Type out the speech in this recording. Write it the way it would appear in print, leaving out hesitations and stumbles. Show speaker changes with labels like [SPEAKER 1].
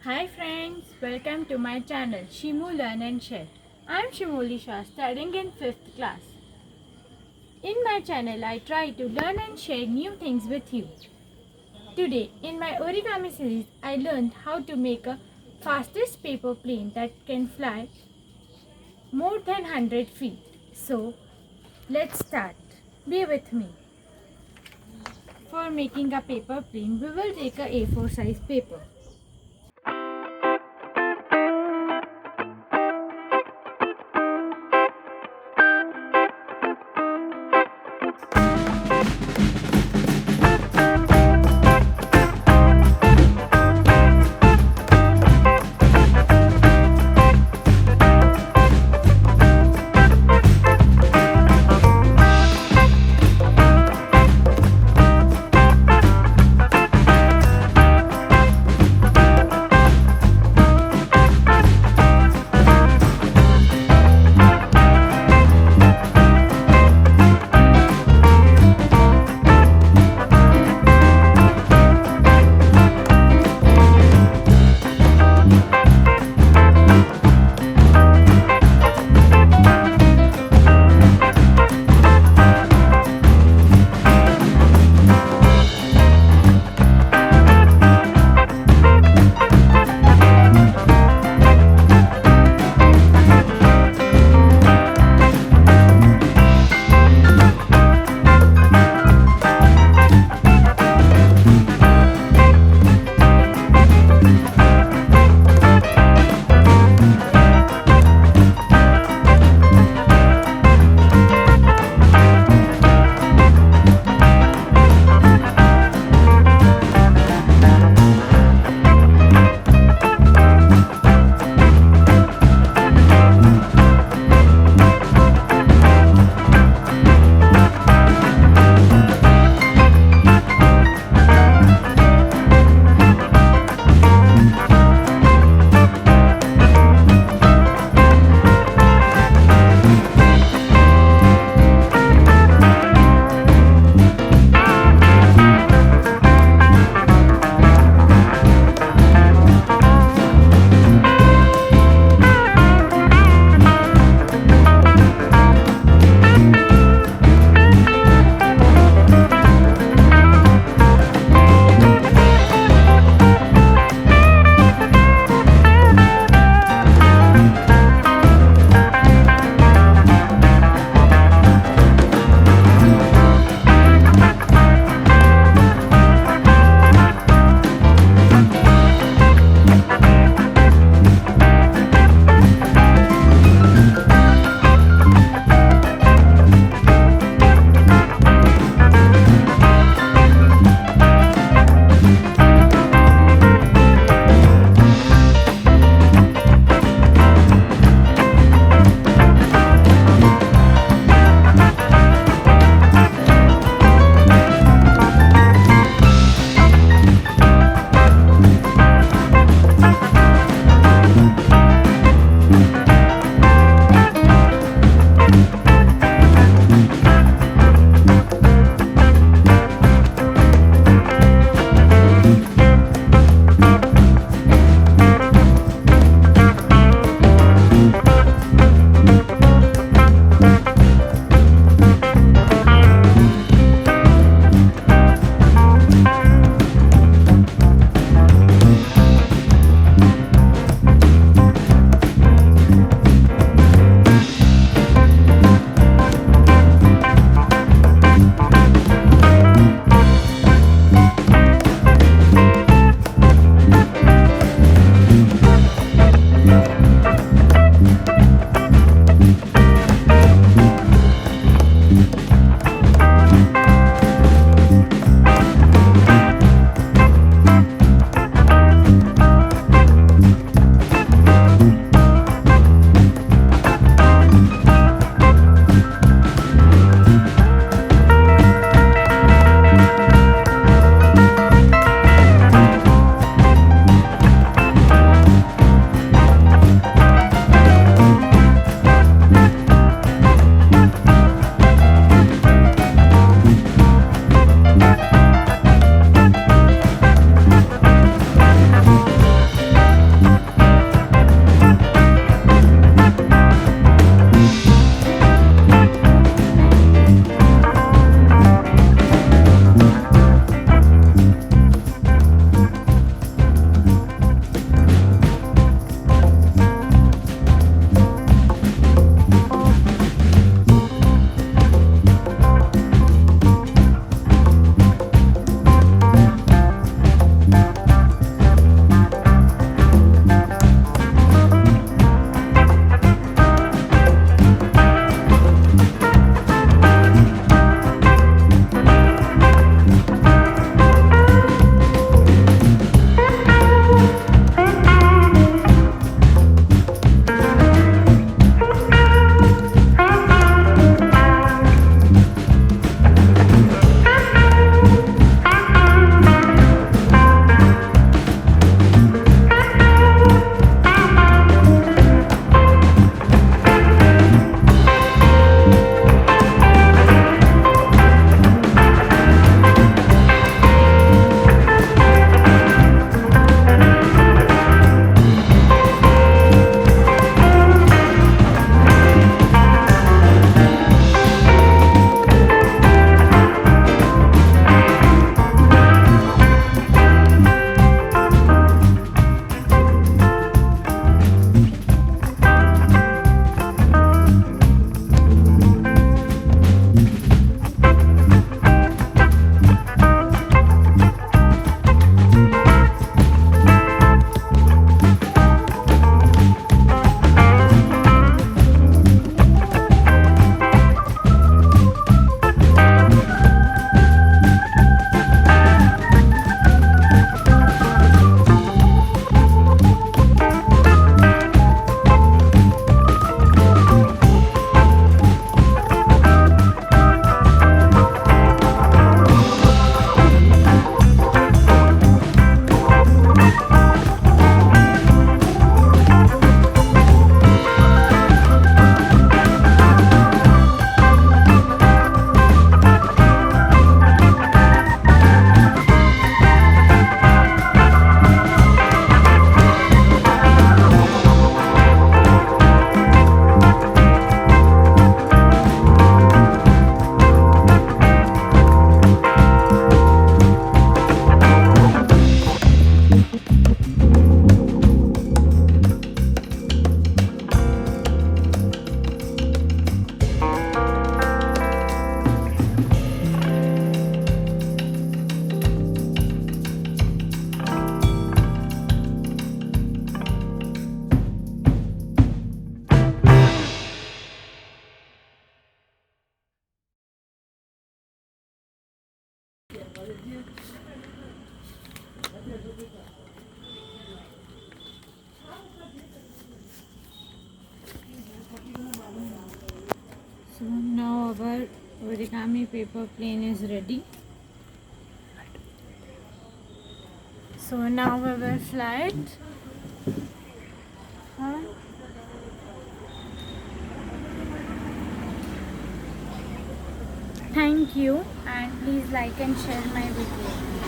[SPEAKER 1] Hi friends, welcome to my channel Shimu Learn and Share. I am Shimoli Shah studying in 5th class. In my channel I try to learn and share new things with you. Today in my origami series I learned how to make a fastest paper plane that can fly more than 100 feet. So let's start. Be with me. For making a paper plane we will take a A4 size paper. So now our origami paper plane is ready. So now we will fly it. Thank you, and please like and share my video.